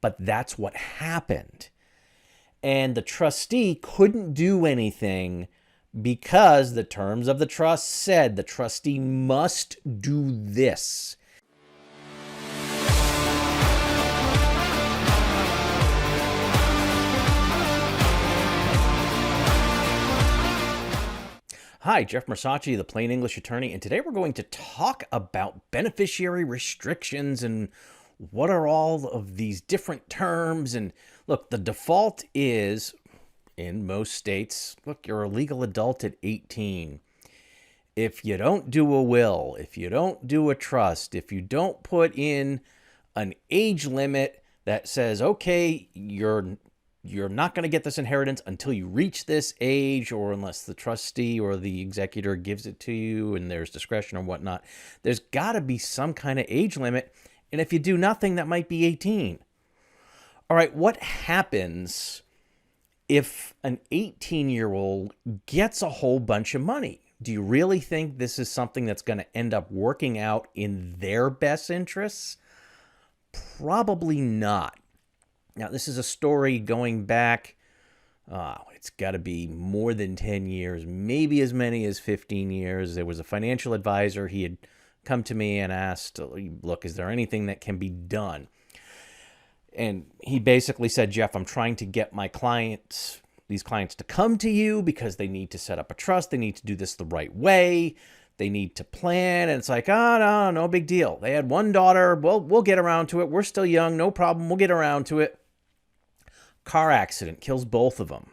but that's what happened. And the trustee couldn't do anything because the terms of the trust said the trustee must do this. Hi, Jeff Marsocci, the Plain English Attorney, and today we're going to talk about beneficiary restrictions and what are all of these different terms. And look, the default is, in most states, look, you're a legal adult at 18. If you don't do a will, if you don't do a trust, if you don't put in an age limit that says, okay, you're not going to get this inheritance until you reach this age, or unless the trustee or the executor gives it to you and there's discretion or whatnot. There's got to be some kind of age limit. And if you do nothing, that might be 18. All right, what happens if an 18-year-old gets a whole bunch of money? Do you really think this is something that's going to end up working out in their best interests? Probably not. Now, this is a story going back, it's got to be more than 10 years, maybe as many as 15 years. There was a financial advisor. He had come to me and asked, look, is there anything that can be done? And he basically said, Jeff, I'm trying to get these clients to come to you because they need to set up a trust. They need to do this the right way. They need to plan. And it's like, oh, no big deal. They had one daughter. Well, we'll get around to it. We're still young. No problem. We'll get around to it. Car accident kills both of them.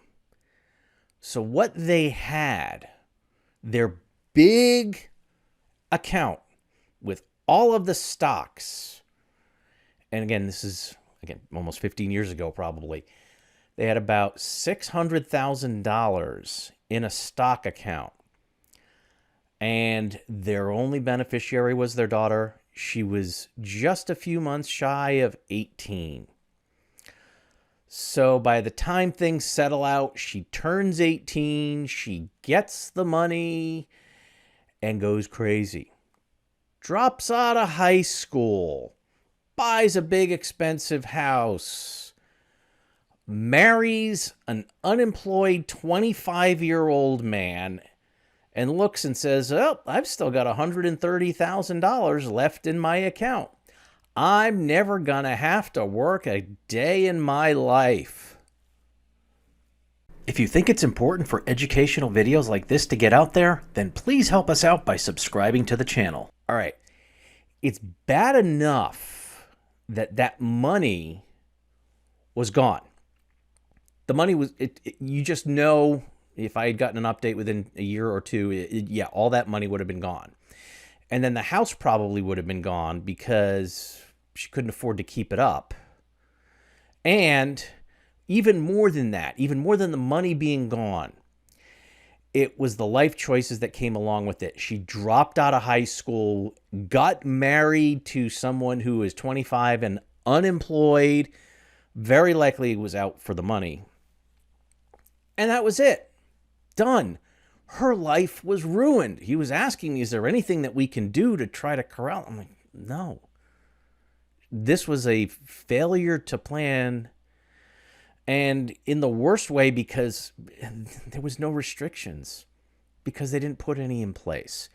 So what they had, their big account with all of the stocks, and again, this is almost 15 years ago probably, they had about $600,000 in a stock account. And their only beneficiary was their daughter. She was just a few months shy of 18. So by the time things settle out, she turns 18, she gets the money and goes crazy. Drops out of high school, buys a big expensive house, marries an unemployed 25-year-old man, and looks and says, oh, I've still got $130,000 left in my account. I'm never going to have to work a day in my life. If you think it's important for educational videos like this to get out there, then please help us out by subscribing to the channel. All right, it's bad enough that money was gone. The money was, you just know, if I had gotten an update within a year or two, all that money would have been gone. And then the house probably would have been gone because she couldn't afford to keep it up. And even more than that, even more than the money being gone, it was the life choices that came along with it. She dropped out of high school, got married to someone who was 25 and unemployed, very likely was out for the money. And that was it. Done. Her life was ruined. He was asking me, is there anything that we can do to try to corral? I'm like, no. This was a failure to plan, and in the worst way, because there was no restrictions, because they didn't put any in place.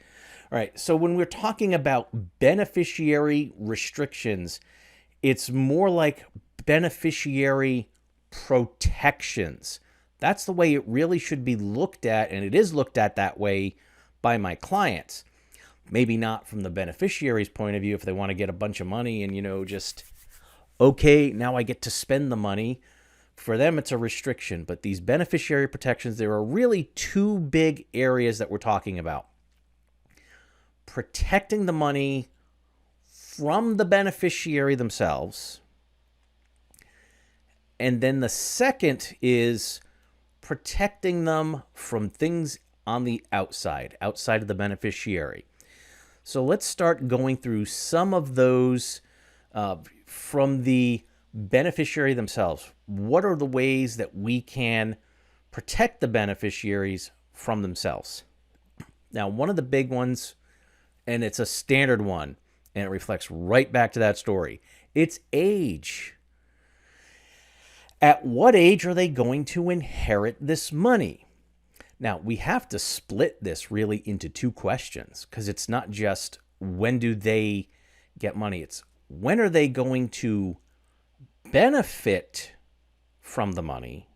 All right, so when we're talking about beneficiary restrictions, it's more like beneficiary protections. That's the way it really should be looked at, and it is looked at that way by my clients. Maybe not from the beneficiary's point of view if they want to get a bunch of money and, just, okay, now I get to spend the money. For them, it's a restriction. But these beneficiary protections, there are really two big areas that we're talking about. Protecting the money from the beneficiary themselves. And then the second is protecting them from things on the outside of the beneficiary. So let's start going through some of those from the beneficiary themselves. What are the ways that we can protect the beneficiaries from themselves? Now, one of the big ones, and it's a standard one, and it reflects right back to that story, it's age. At what age are they going to inherit this money? Now, we have to split this really into two questions, because it's not just when do they get money, it's when are they going to benefit from the money,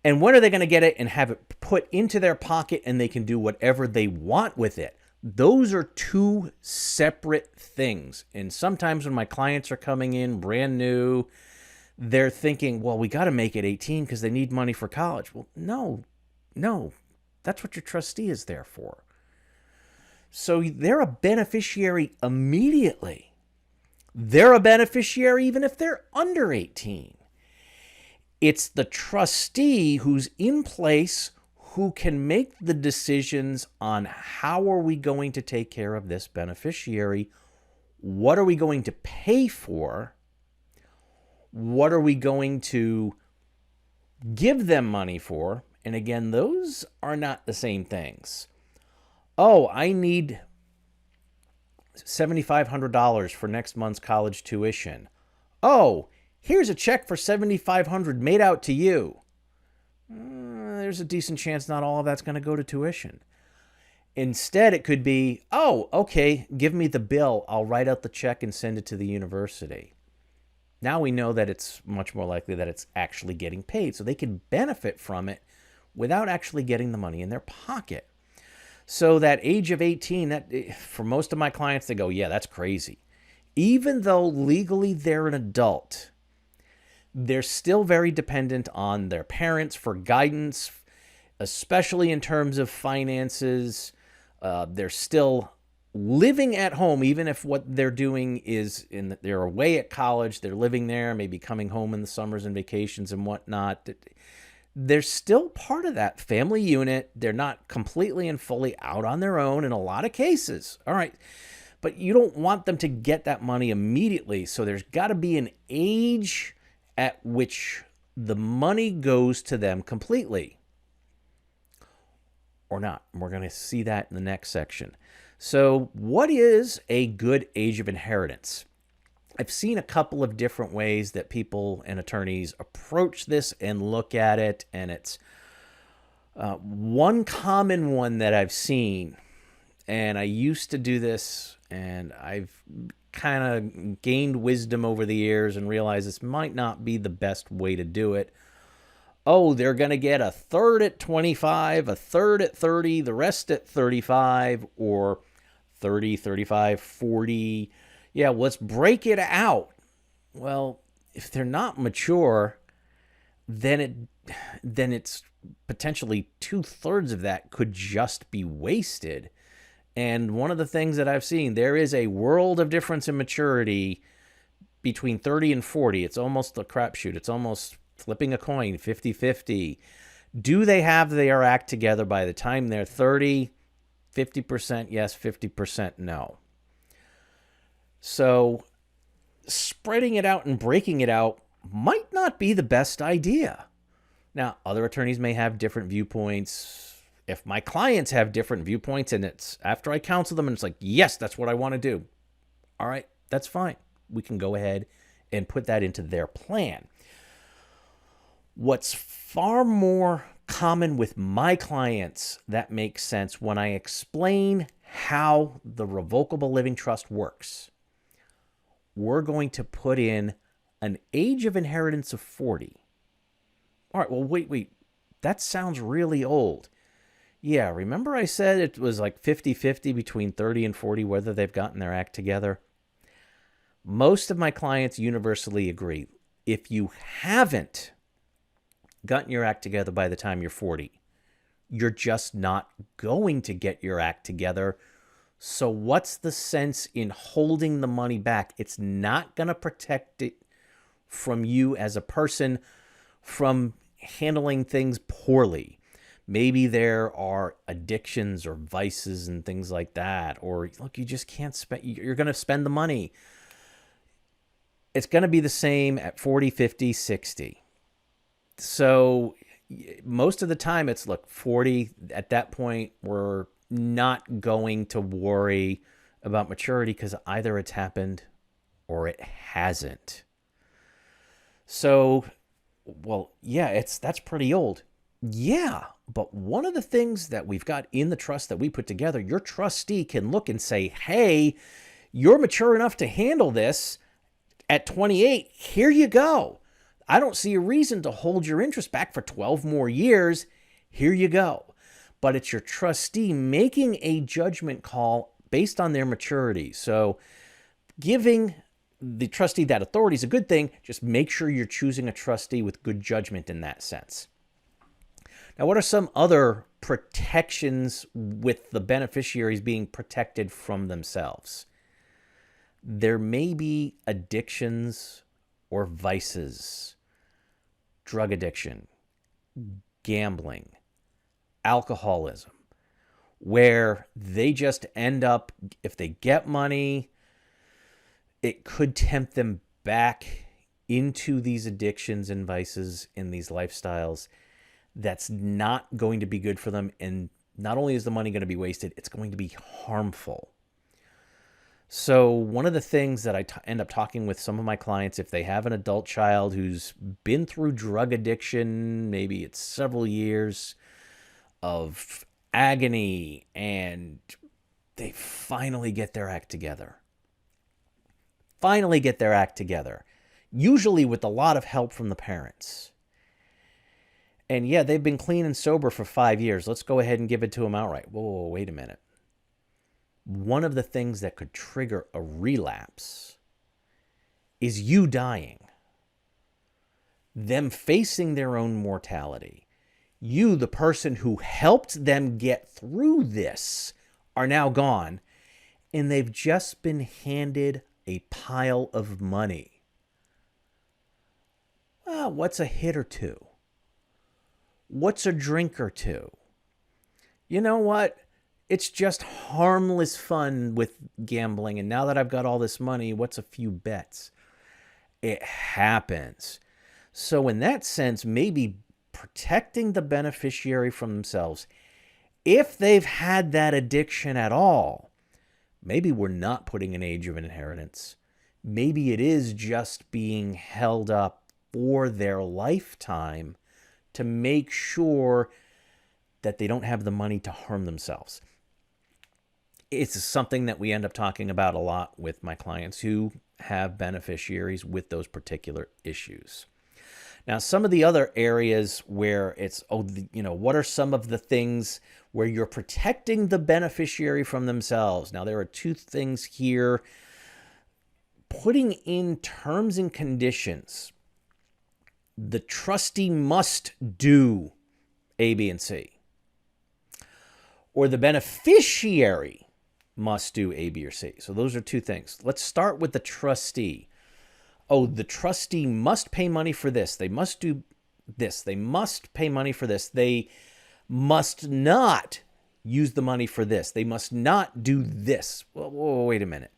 and when are they going to get it and have it put into their pocket and they can do whatever they want with it. Those are two separate things. And sometimes when my clients are coming in brand new, they're thinking, well, we got to make it 18 because they need money for college. Well, no, that's what your trustee is there for. So they're a beneficiary immediately. They're a beneficiary even if they're under 18. It's the trustee who's in place who can make the decisions on how are we going to take care of this beneficiary, what are we going to pay for, what are we going to give them money for. And again, those are not the same things. Oh, I need $7,500 for next month's college tuition. Oh, here's a check for $7,500 made out to you. There's a decent chance not all of that's going to go to tuition. Instead, it could be, oh, okay, give me the bill. I'll write out the check and send it to the university. Now we know that it's much more likely that it's actually getting paid, so they can benefit from it without actually getting the money in their pocket. So that age of 18, that for most of my clients, they go, yeah, that's crazy. Even though legally they're an adult, they're still very dependent on their parents for guidance, especially in terms of finances. They're still living at home, even if what they're doing is they're away at college, they're living there, maybe coming home in the summers and vacations and whatnot. They're still part of that family unit. They're not completely and fully out on their own in a lot of cases. All right. But you don't want them to get that money immediately. So there's got to be an age at which the money goes to them completely. Or not. And we're going to see that in the next section. So what is a good age of inheritance? I've seen a couple of different ways that people and attorneys approach this and look at it. And it's one common one that I've seen, and I used to do this, and I've kind of gained wisdom over the years and realized this might not be the best way to do it. Oh, they're going to get a third at 25, a third at 30, the rest at 35, or 30, 35, 40. Yeah, let's break it out. Well, if they're not mature, then it's potentially 2/3 of that could just be wasted. And one of the things that I've seen, there is a world of difference in maturity between 30 and 40. It's almost a crapshoot. It's almost flipping a coin, 50-50. Do they have their act together by the time they're 30? 50% yes, 50% no. So spreading it out and breaking it out might not be the best idea. Now, other attorneys may have different viewpoints. If my clients have different viewpoints and it's after I counsel them and it's like, yes, that's what I want to do. All right, that's fine. We can go ahead and put that into their plan. What's far more common with my clients that makes sense when I explain how the revocable living trust works. We're going to put in an age of inheritance of 40. All right, well, wait. That sounds really old. Yeah, remember I said it was like 50-50 between 30 and 40, whether they've gotten their act together? Most of my clients universally agree. If you haven't gotten your act together by the time you're 40, you're just not going to get your act together. So what's the sense in holding the money back? It's not going to protect it from you as a person from handling things poorly. Maybe there are addictions or vices and things like that. Or look, you just can't spend, you're going to spend the money. It's going to be the same at 40, 50, 60. So most of the time it's, look, 40, at that point, we're not going to worry about maturity because either it's happened or it hasn't. So, well, yeah, that's pretty old. Yeah, but one of the things that we've got in the trust that we put together, your trustee can look and say, "Hey, you're mature enough to handle this at 28. Here you go. I don't see a reason to hold your interest back for 12 more years. Here you go." But it's your trustee making a judgment call based on their maturity. So giving the trustee that authority is a good thing. Just make sure you're choosing a trustee with good judgment in that sense. Now, what are some other protections with the beneficiaries being protected from themselves? There may be addictions or vices, drug addiction, gambling, alcoholism, where they just end up, if they get money, it could tempt them back into these addictions and vices in these lifestyles. That's not going to be good for them. And not only is the money going to be wasted, it's going to be harmful. So one of the things that I end up talking with some of my clients, if they have an adult child who's been through drug addiction, maybe it's several years of agony, and they finally get their act together. Usually with a lot of help from the parents. And yeah, they've been clean and sober for 5 years. Let's go ahead and give it to them outright. Whoa, wait a minute. One of the things that could trigger a relapse is you dying, them facing their own mortality. You, the person who helped them get through this, are now gone, and they've just been handed a pile of money. What's a hit or two? What's a drink or two? You know what? It's just harmless fun with gambling. And now that I've got all this money, what's a few bets? It happens. So in that sense, maybe protecting the beneficiary from themselves, if they've had that addiction at all, maybe we're not putting an age of inheritance. Maybe it is just being held up for their lifetime to make sure that they don't have the money to harm themselves. It's something that we end up talking about a lot with my clients who have beneficiaries with those particular issues. Now, some of the other areas where it's, what are some of the things where you're protecting the beneficiary from themselves? Now, there are two things here. Putting in terms and conditions. The trustee must do A, B, and C. Or the beneficiary must do A, B, or C. So those are two things. Let's start with the trustee. The trustee must pay money for this. They must do this. They must pay money for this. They must not use the money for this. They must not do this. Whoa, wait a minute.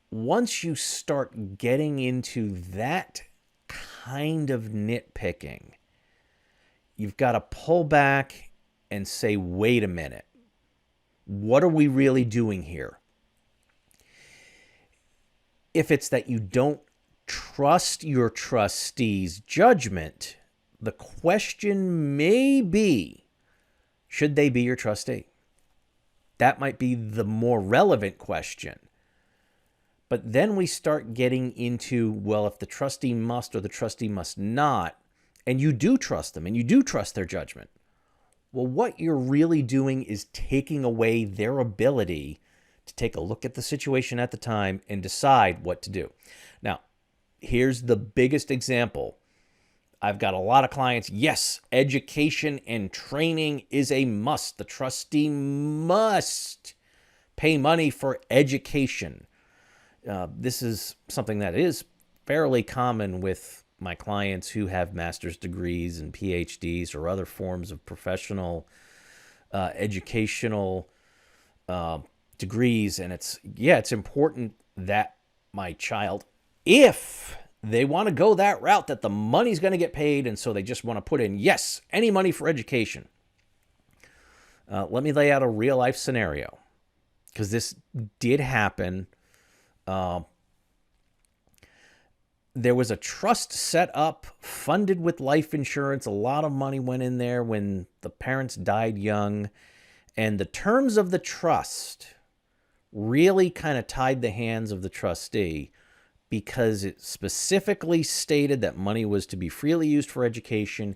Once you start getting into that kind of nitpicking, you've got to pull back and say, wait a minute. What are we really doing here? If it's that you don't trust your trustee's judgment, the question may be, should they be your trustee? That might be the more relevant question. But then we start getting into, well, if the trustee must or the trustee must not, and you do trust them and you do trust their judgment, well, what you're really doing is taking away their ability to take a look at the situation at the time and decide what to do. Now, here's the biggest example. I've got a lot of clients. Yes, education and training is a must. The trustee must pay money for education. This is something that is fairly common with my clients who have master's degrees and PhDs or other forms of professional educational degrees. And it's important that my child, if they want to go that route, that the money's going to get paid, and so they just want to put in, yes, any money for education. Let me lay out a real life scenario, because this did happen. There was a trust set up, funded with life insurance. A lot of money went in there when the parents died young. And the terms of the trust really kind of tied the hands of the trustee, because it specifically stated that money was to be freely used for education.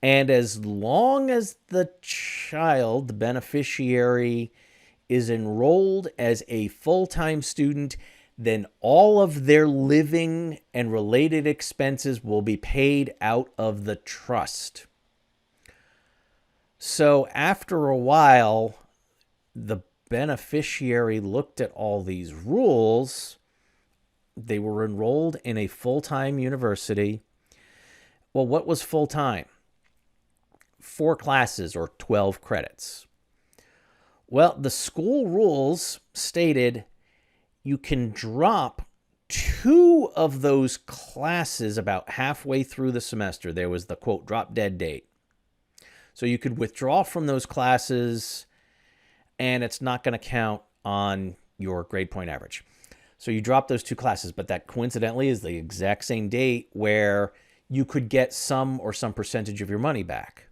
And as long as the child, the beneficiary, is enrolled as a full-time student, then all of their living and related expenses will be paid out of the trust. So after a while, the beneficiary looked at all these rules. They were enrolled in a full-time university. Well, what was full-time? 4 classes or 12 credits. Well, the school rules stated you can drop 2 of those classes about halfway through the semester. There was the, quote, drop dead date. So you could withdraw from those classes, and it's not going to count on your grade point average. So you drop those 2 classes, but that coincidentally is the exact same date where you could get some percentage of your money back.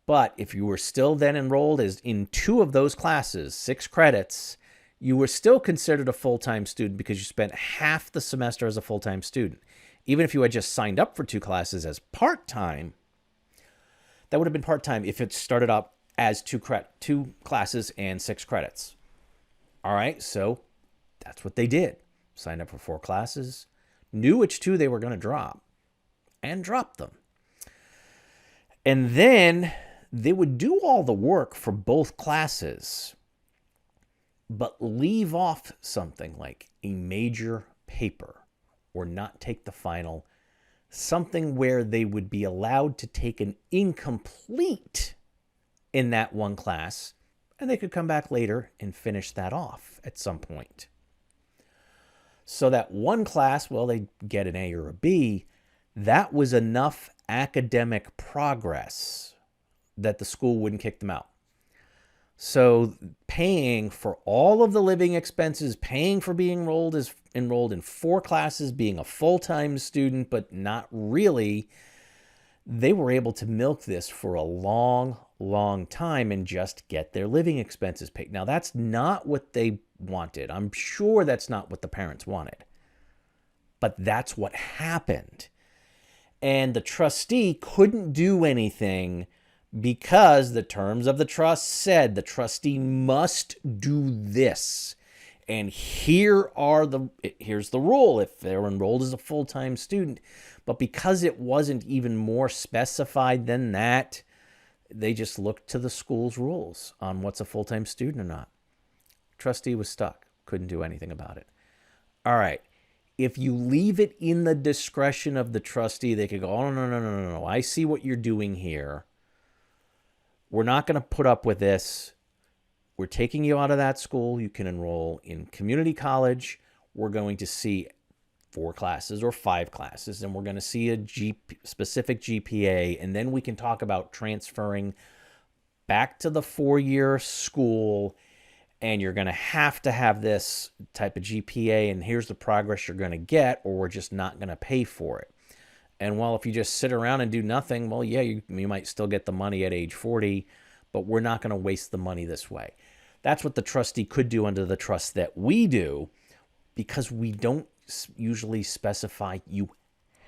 But if you were still then enrolled as in 2 of those classes, 6 credits, you were still considered a full-time student because you spent half the semester as a full-time student. Even if you had just signed up for 2 classes as part-time, that would have been part-time if it started up as 2 classes and 6 credits. All right, so that's what they did. Signed up for 4 classes, knew which 2 they were going to drop, and dropped them. And then they would do all the work for both classes, but leave off something like a major paper or not take the final, something where they would be allowed to take an incomplete in that one class, and they could come back later and finish that off at some point. So that one class, well, they get an A or a B. That was enough academic progress that the school wouldn't kick them out. So paying for all of the living expenses, paying for being enrolled in 4 classes, being a full-time student, but not really, they were able to milk this for a long, long time and just get their living expenses paid. Now, that's not what they wanted. I'm sure that's not what the parents wanted. But that's what happened. And the trustee couldn't do anything because the terms of the trust said the trustee must do this. And here's the rule if they're enrolled as a full-time student. But because it wasn't even more specified than that, they just looked to the school's rules on what's a full-time student or not. Trustee was stuck. Couldn't do anything about it. All right. If you leave it in the discretion of the trustee, they could go, oh, no. I see what you're doing here. We're not going to put up with this. We're taking you out of that school. You can enroll in community college. We're going to see 4 classes or 5 classes, and we're going to see a specific GPA, and then we can talk about transferring back to the 4-year school, and you're going to have this type of GPA, and here's the progress you're going to get, or we're just not going to pay for it. And well, if you just sit around and do nothing, well, yeah, you might still get the money at age 40, but we're not going to waste the money this way. That's what the trustee could do under the trust that we do, because we don't usually specify you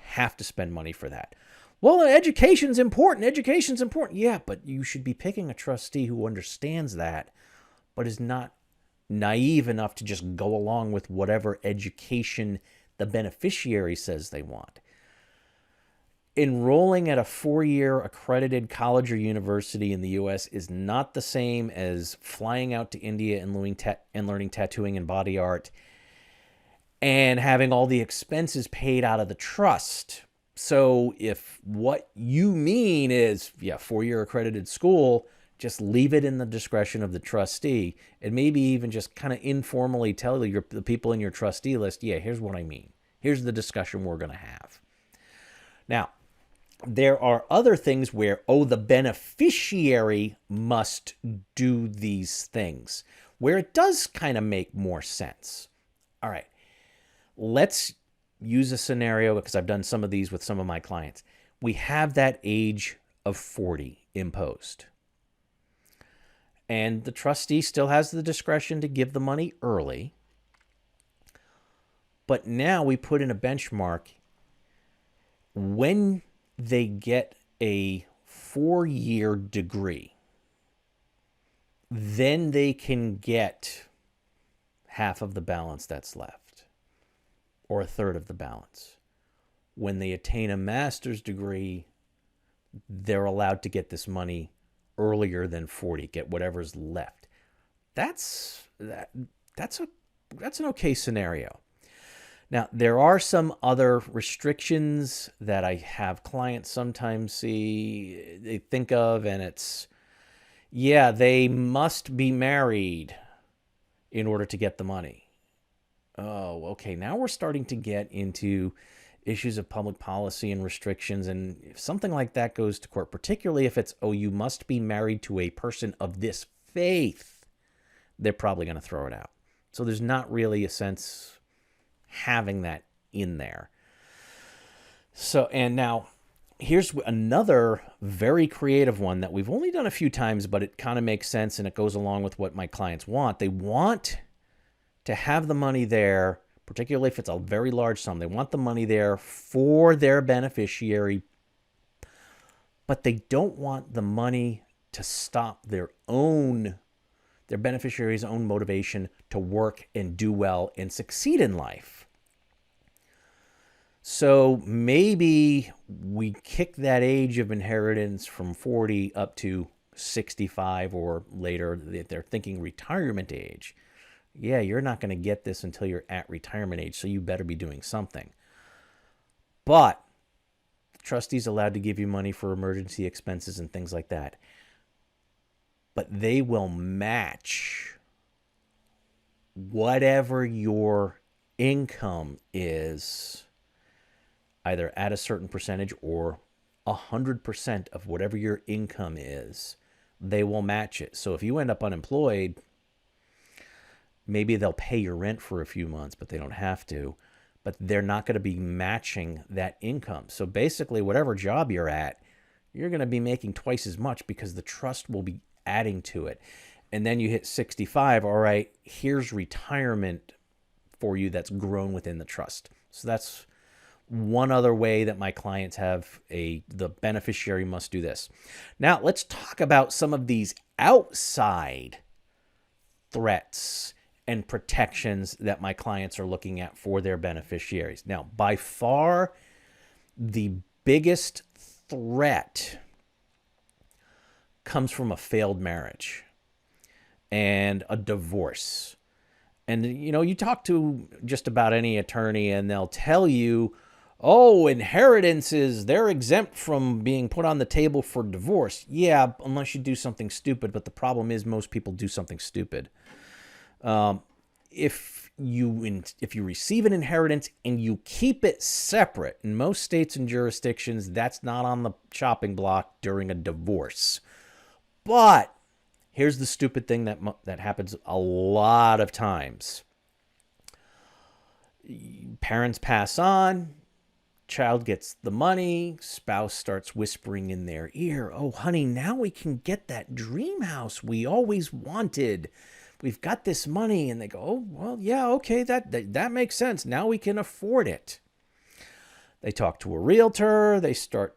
have to spend money for that. Well, education's important. Education's important. Yeah, but you should be picking a trustee who understands that, but is not naive enough to just go along with whatever education the beneficiary says they want. Enrolling at a 4-year accredited college or university in the U.S. is not the same as flying out to India and learning tattooing and body art and having all the expenses paid out of the trust. So if what you mean is, 4-year accredited school, just leave it in the discretion of the trustee, and maybe even just kind of informally tell the people in your trustee list, here's what I mean. Here's the discussion we're going to have. Now, there are other things where, the beneficiary must do these things, where it does kind of make more sense. All right, let's use a scenario, because I've done some of these with some of my clients. We have that age of 40 imposed. And the trustee still has the discretion to give the money early. But now we put in a benchmark. When they get a 4-year degree, then they can get half of the balance that's left, or a third of the balance. When they attain a master's degree, they're allowed to get this money earlier than 40, get whatever's left. That's an okay scenario. Now, there are some other restrictions that I have clients sometimes they think of, and it's, yeah, they must be married in order to get the money. Oh, okay. Now we're starting to get into issues of public policy and restrictions. And if something like that goes to court, particularly if it's, oh, you must be married to a person of this faith, they're probably going to throw it out. So there's not really a sense having that in there. So, and now here's another very creative one that we've only done a few times, but it kind of makes sense and it goes along with what my clients want. They want to have the money there, particularly if it's a very large sum. They want the money there for their beneficiary, but they don't want the money to stop their beneficiary's own motivation to work and do well and succeed in life. So maybe we kick that age of inheritance from 40 up to 65 or later. They're thinking retirement age. Yeah, you're not going to get this until you're at retirement age, so you better be doing something. But the trustee's allowed to give you money for emergency expenses and things like that. But they will match whatever your income is, either at a certain percentage or 100% of whatever your income is. They will match it. So if you end up unemployed, maybe they'll pay your rent for a few months, but they don't have to. But they're not going to be matching that income. So basically, whatever job you're at, you're going to be making twice as much because the trust will be adding to it. And then you hit 65. All right, here's retirement for you that's grown within the trust. So that's one other way that my clients have the beneficiary must do this. Now, let's talk about some of these outside threats and protections that my clients are looking at for their beneficiaries. Now, by far, the biggest threat comes from a failed marriage and a divorce. And, you talk to just about any attorney and they'll tell you, oh, inheritances, they're exempt from being put on the table for divorce. Yeah, unless you do something stupid. But the problem is most people do something stupid. If you receive an inheritance and you keep it separate, in most states and jurisdictions, that's not on the chopping block during a divorce. But here's the stupid thing that happens a lot of times. Parents pass on, child gets the money, spouse starts whispering in their ear, oh, honey, now we can get that dream house we always wanted. We've got this money. And they go, oh, well, yeah, okay, that makes sense. Now we can afford it. They talk to a realtor. They start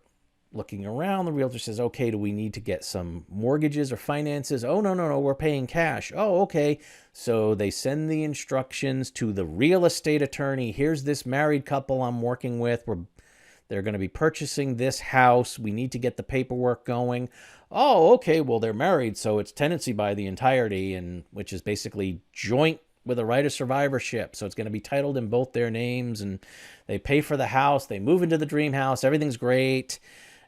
looking around. The realtor says, okay, do we need to get some mortgages or finances? Oh, no, we're paying cash. Oh, okay. So they send the instructions to the real estate attorney. Here's this married couple I'm working with. They're going to be purchasing this house. We need to get the paperwork going. Oh, okay, well, they're married, so it's tenancy by the entirety, and which is basically joint with a right of survivorship. So it's going to be titled in both their names, and they pay for the house. They move into the dream house. Everything's great.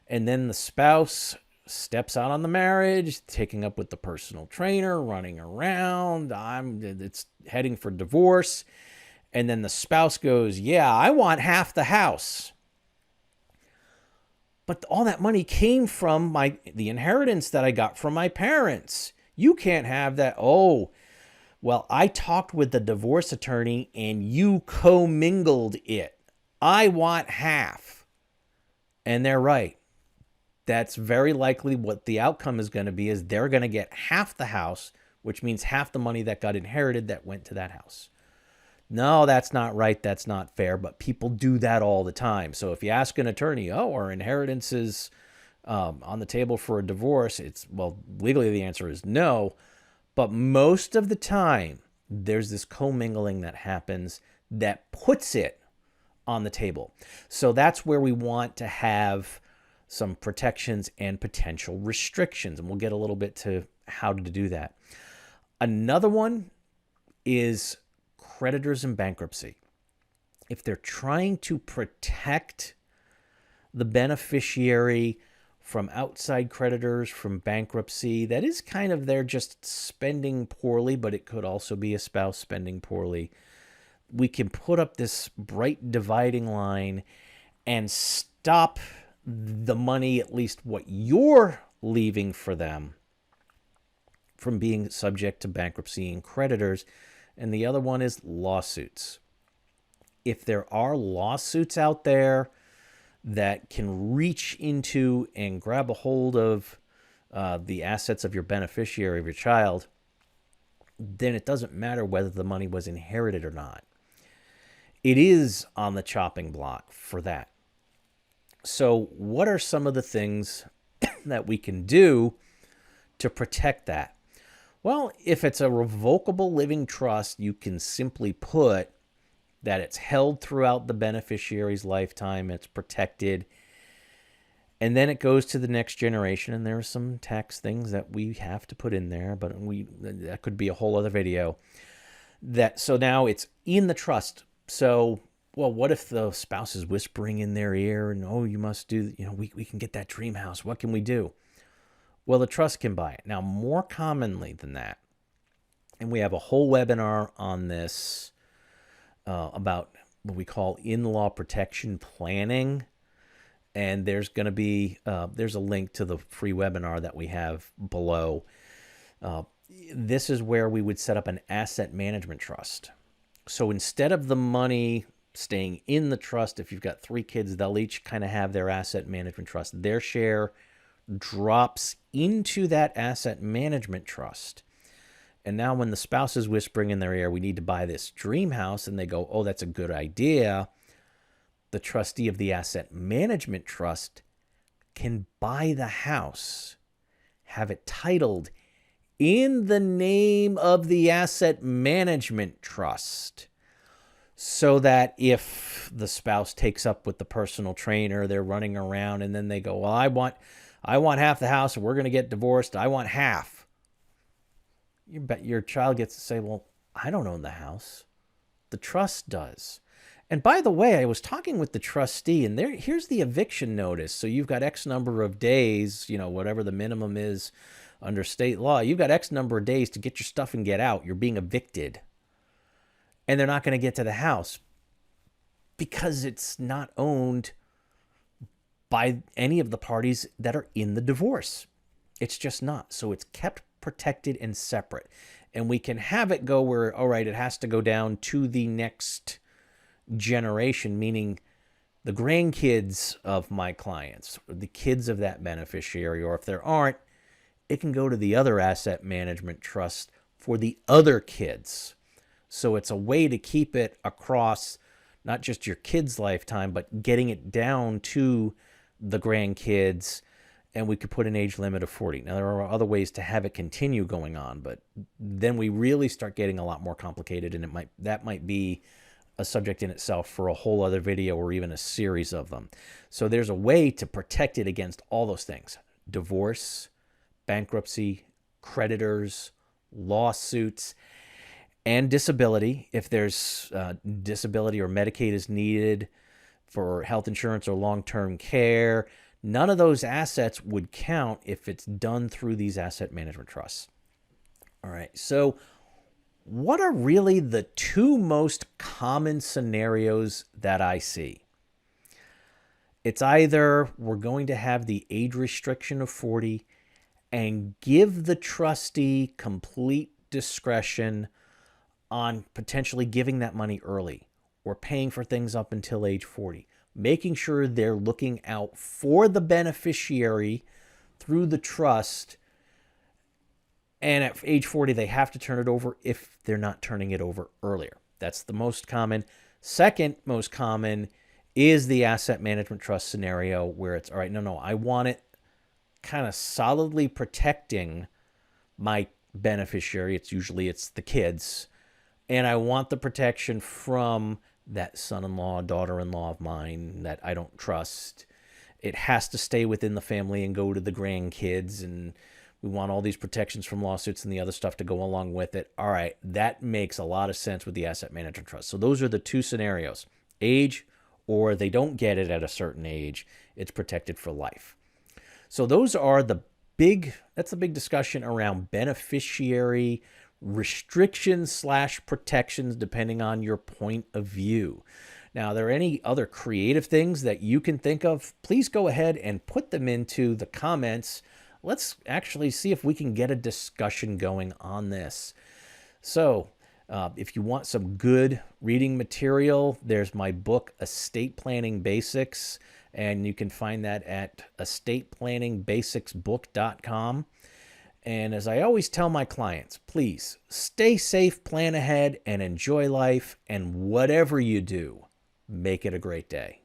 And then the spouse steps out on the marriage, taking up with the personal trainer, running around. It's heading for divorce. And then the spouse goes, yeah, I want half the house. But all that money came from the inheritance that I got from my parents. You can't have that. Oh, well, I talked with the divorce attorney and you commingled it. I want half. And they're right. That's very likely what the outcome is going to be, is they're going to get half the house, which means half the money that got inherited that went to that house. No, that's not right. That's not fair. But people do that all the time. So if you ask an attorney, oh, our inheritance is on the table for a divorce, well, legally the answer is no. But most of the time, there's this commingling that happens that puts it on the table. So that's where we want to have some protections and potential restrictions. And we'll get a little bit to how to do that. Another one is creditors in bankruptcy. If they're trying to protect the beneficiary from outside creditors, from bankruptcy, that is kind of they're just spending poorly, but it could also be a spouse spending poorly. We can put up this bright dividing line and stop the money, at least what you're leaving for them, from being subject to bankruptcy and creditors. And the other one is lawsuits. If there are lawsuits out there that can reach into and grab a hold of the assets of your beneficiary, of your child, then it doesn't matter whether the money was inherited or not. It is on the chopping block for that. So what are some of the things that we can do to protect that? Well, if it's a revocable living trust, you can simply put that it's held throughout the beneficiary's lifetime, it's protected, and then it goes to the next generation. And there are some tax things that we have to put in there, but that could be a whole other video. So now it's in the trust. So, well, what if the spouse is whispering in their ear and, oh, you must do, we can get that dream house. What can we do? Well, the trust can buy it. Now, more commonly than that, and we have a whole webinar on this about what we call in-law protection planning. And there's going to be, there's a link to the free webinar that we have below. This is where we would set up an asset management trust. So instead of the money staying in the trust, if you've got 3 kids, they'll each kind of have their asset management trust. Their share drops into that asset management trust. And now when the spouse is whispering in their ear, we need to buy this dream house, and they go, oh, that's a good idea, the trustee of the asset management trust can buy the house, have it titled in the name of the asset management trust, so that if the spouse takes up with the personal trainer, they're running around, and then they go, well, I want half the house, and we're going to get divorced, I want half. You bet your child gets to say, well, I don't own the house. The trust does. And by the way, I was talking with the trustee, and here's the eviction notice. So you've got X number of days, whatever the minimum is under state law. You've got X number of days to get your stuff and get out. You're being evicted. And they're not going to get to the house because it's not owned by any of the parties that are in the divorce. It's just not. So it's kept protected and separate. And we can have it go where, all right, it has to go down to the next generation, meaning the grandkids of my clients, or the kids of that beneficiary, or if there aren't, it can go to the other asset management trust for the other kids. So it's a way to keep it across not just your kid's lifetime, but getting it down to the grandkids. And we could put an age limit of 40. Now, there are other ways to have it continue going on, but then we really start getting a lot more complicated, and that might be a subject in itself for a whole other video or even a series of them. So there's a way to protect it against all those things: divorce, bankruptcy, creditors, lawsuits, and disability. If there's disability or Medicaid is needed for health insurance or long-term care, none of those assets would count if it's done through these asset management trusts. All right, so what are really the 2 most common scenarios that I see? It's either we're going to have the age restriction of 40 and give the trustee complete discretion on potentially giving that money early, or paying for things up until age 40. Making sure they're looking out for the beneficiary through the trust. And at age 40, they have to turn it over if they're not turning it over earlier. That's the most common. Second most common is the asset management trust scenario where it's, all right, no, I want it kind of solidly protecting my beneficiary. It's the kids. And I want the protection from that son-in-law, daughter-in-law of mine that I don't trust. It has to stay within the family and go to the grandkids, and we want all these protections from lawsuits and the other stuff to go along with it. All right, that makes a lot of sense with the asset management trust. So those are the two scenarios: age, or they don't get it at a certain age. It's protected for life. So those are that's the big discussion around beneficiary restrictions / protections, depending on your point of view. Now, are there any other creative things that you can think of? Please go ahead and put them into the comments. Let's actually see if we can get a discussion going on this. So if you want some good reading material, there's my book, Estate Planning Basics, and you can find that at estateplanningBasicsBook.com. And as I always tell my clients, please stay safe, plan ahead, and enjoy life. And whatever you do, make it a great day.